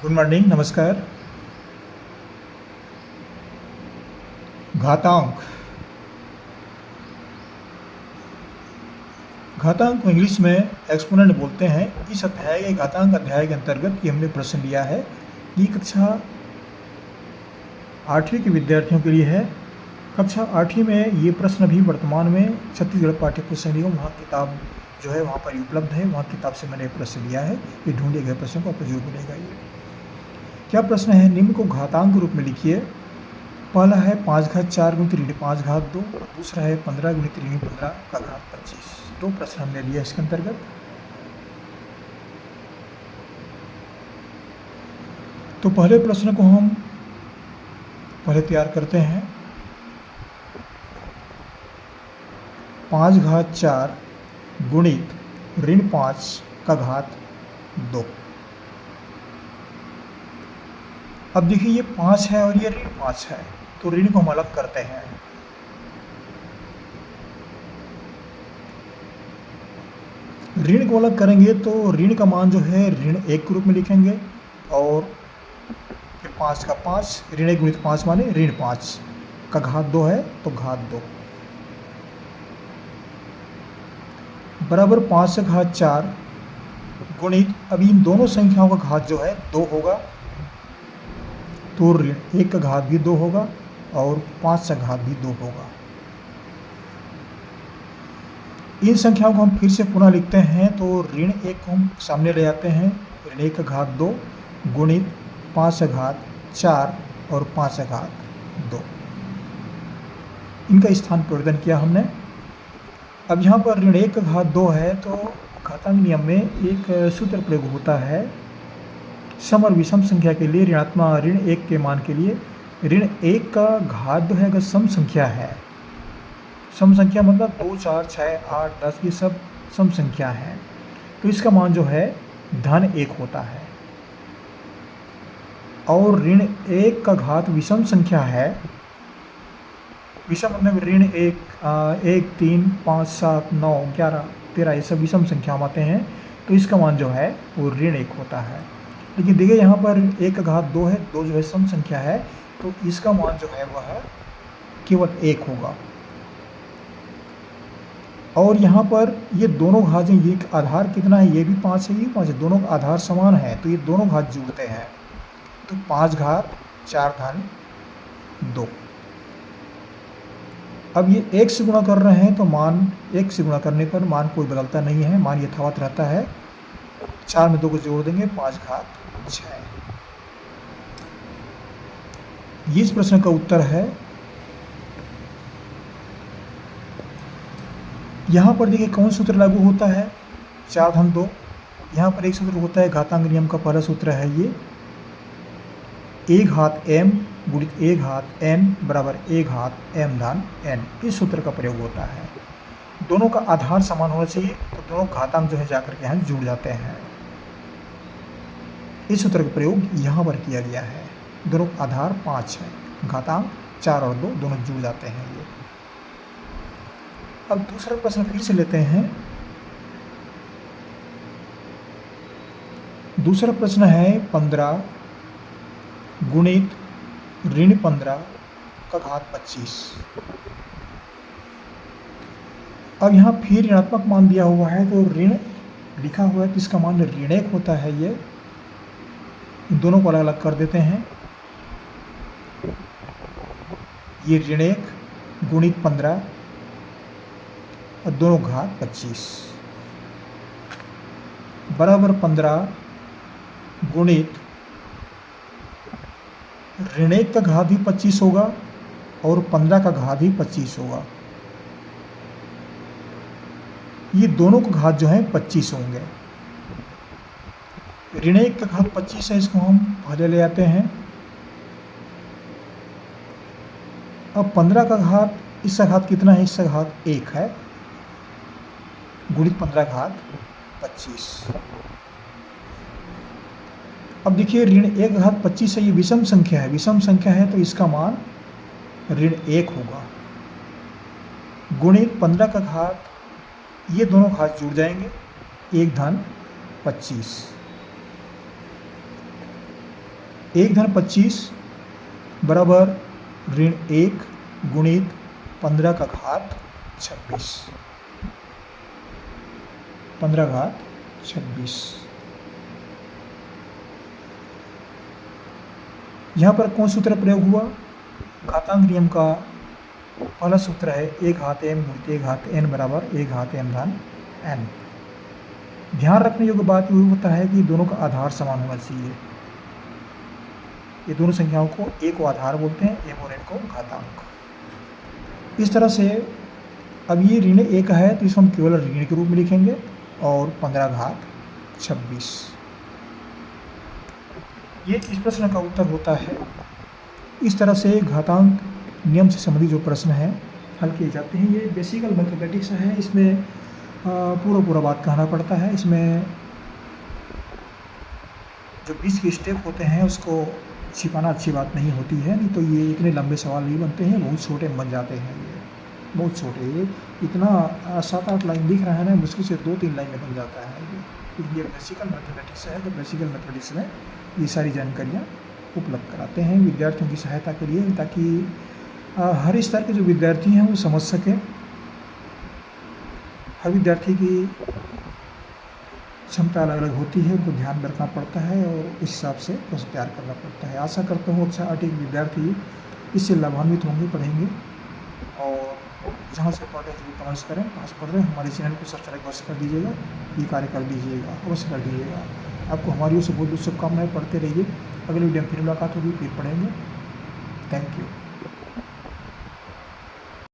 Good morning, नमस्कार। घातांक। घातांक को इंग्लिश में एक्सपोनेंट बोलते हैं। इस अध्याय के घातांक अध्याय के अंतर्गत ये हमने प्रश्न लिया है। ये कक्षा 8वीं के विद्यार्थियों के लिए है। कक्षा 8वीं में ये प्रश्न भी वर्तमान में छत्तीसगढ़ पाठ्य पुस्तक निगम वहाँ किताब जो है वहाँ पर उपलब्ध है। वहाँ किताब से मैंने प्रश्न लिया है। ये ढूंढे गए प्रश्न को आपको जरूर मिलेगा। ये क्या प्रश्न है? निम्न को घातांक रूप में लिखिए। पहला है 5 घात 4 गुणित ऋण 5 घात 2। दूसरा है 15 गुणित ऋण 15 का घात 25। दो प्रश्न हमने लिया इसके अंतर्गत। तो पहले प्रश्न को हम पहले तैयार करते हैं। 5 घात 4 गुणित ऋण 5 का घात 2। अब देखिए ये 5 है और ये ऋण 5 है, तो ऋण को हम अलग करते हैं। ऋण को अलग करेंगे तो ऋण का मान जो है ऋण 1 के रूप में लिखेंगे और फिर 5 का 5, ऋण 1 गुणित 5 माने ऋण 5 का घात 2 है तो घात 2 बराबर 5 का घात 4 गुणित, अब इन दोनों संख्याओं का घात जो है 2 होगा तो ऋण 1 का घात भी 2 होगा और 5 का घात भी 2 होगा। इन संख्याओं को हम फिर से पुनः लिखते हैं तो ऋण 1 को हम सामने ले आते हैं, ऋण 1 का घात 2 गुणित 5 का घात 4 और 5 का घात 2। इनका स्थान परिवर्तन किया हमने। अब यहाँ पर ऋण 1 का घात 2 है तो घातांक नियम में एक सूत्र प्रयोग होता है। सम और विषम संख्या के लिए ऋण 1 के मान के लिए ऋण 1 का घात जो है अगर सम संख्या है, सम संख्या मतलब 2, 4, 6, 8, 10 ये सब सम संख्या है, तो इसका मान जो है धन 1 होता है। और ऋण 1 का घात विषम संख्या है, विषम मतलब ऋण 1, 3, 5, 7, 9, 11, 13 ये सब विषम संख्या आते हैं, तो इसका मान जो है वो ऋण 1 होता है। लेकिन देखिए यहाँ पर 1 का घात 2 है, 2 जो है सम संख्या है, तो इसका मान जो है वह केवल 1 होगा। और यहाँ पर ये दोनों घात हैं, ये आधार कितना है, ये भी 5 है, ये 5 है, दोनों का आधार समान है, तो ये दोनों घात जुड़ते हैं तो 5 घात 4 धन 2। अब ये 1 से गुणा कर रहे हैं तो मान 1 से गुणा करने पर मान कोई बदलता नहीं है, मान यथावत रहता है। 4 में 2 को जोड़ देंगे 5 घात 6। ये इस प्रश्न का उत्तर है। यहाँ पर देखिए कौन सूत्र लागू होता है, 4 धन 2। यहाँ पर एक सूत्र होता है घातांक नियम का, पहला सूत्र है ये a घात m गुणित a घात n बराबर a घात m धन n। इस सूत्र का प्रयोग होता है। दोनों का आधार समान होना चाहिए तो दोनों घातांक जो है जाकर के यहाँ जुड़ जाते हैं। इस सूत्र का प्रयोग यहाँ पर किया गया है। दोनों का आधार 5 है, घातांक 4 और 2 दोनों जुड़ जाते हैं ये। अब दूसरा प्रश्न फिर से लेते हैं। दूसरा प्रश्न है 15 गुणित ऋण 15 का घात 25। अब यहाँ फिर ऋणात्मक मान दिया हुआ है तो ऋण लिखा हुआ है तो इसका मान ऋण 1 होता है। ये इन दोनों को अलग अलग कर देते हैं। ये ऋण 1 गुणित 15 और दोनों घात 25 बराबर 15 गुणित ऋण 1 का घात भी 25 होगा और 15 का घात भी 25 होगा। ये दोनों का घात जो है 25 होंगे। ऋण 1 का घात 25 है, इसको हम पहले ले आते हैं। अब 15 का घात, इसका घात कितना है, इसका घात 1 है गुणित 15 घात 25। अब देखिए ऋण 1 घात 25 है, ये विषम संख्या है, विषम संख्या है तो इसका मान ऋण 1 होगा गुणित 15 का घात, ये दोनों घात जुड़ जाएंगे 1 धन 25। 1 धन 25 बराबर ऋण 1 गुणित 15 का घात 26, 15 घात 26। यहाँ पर कौन सूत्र प्रयोग हुआ? घातांक नियम का पहला सूत्र है 1 घात m गुणित 1 घात n बराबर 1 घात m धन n। ध्यान रखने योग्य बात ये होता है कि दोनों का आधार समान होना चाहिए। ये दोनों संख्याओं को a को आधार बोलते हैं, m और n को घातांक। इस तरह से अब ये ऋण 1 है तो इसको हम केवल ऋण के रूप में लिखेंगे और 15 घात 26। ये इस प्रश्न का उत्तर होता है। इस तरह से घातांक नियम से संबंधित जो प्रश्न हैं हल किए जाते हैं। ये बेसिकल मैथमेटिक्स है, इसमें पूरा बात कहना पड़ता है। इसमें जो बीच के स्टेप होते हैं उसको छिपाना अच्छी बात नहीं होती है, नहीं तो ये इतने लंबे सवाल नहीं बनते हैं, बहुत छोटे बन जाते हैं। ये बहुत छोटे, ये इतना 7-8 लाइन दिख रहा है ना, मुश्किल से 2-3 लाइन में बन जाता है। ये बेसिकल मैथमेटिक्स है, तो बेसिकल मैथमेटिक्स में ये सारी जानकारियाँ उपलब्ध कराते हैं विद्यार्थियों की सहायता के लिए, ताकि हर स्तर के जो विद्यार्थी हैं वो समझ सकें। हर विद्यार्थी की क्षमता अलग अलग होती है, उनको ध्यान में रखना पड़ता है और उस हिसाब से उसको तैयार करना पड़ता है। आशा करता हूँ अच्छा आर्टिक विद्यार्थी इससे लाभान्वित होंगे, पढ़ेंगे। और जहाँ से पढ़ रहे हैं कमेंट्स करें, कहाँ से पढ़ रहे हैं, हमारे चैनल को सब्सक्राइब अवश्य कर दीजिएगा, ये कार्य कर दीजिएगा, अवश्य कर दीजिएगा। आपको हमारी ओर से बहुत बहुत शुभकामनाएं, पढ़ते रहिए। अगले वीडियो में फिर मुलाकात होगी, फिर पढ़ेंगे। Thank you.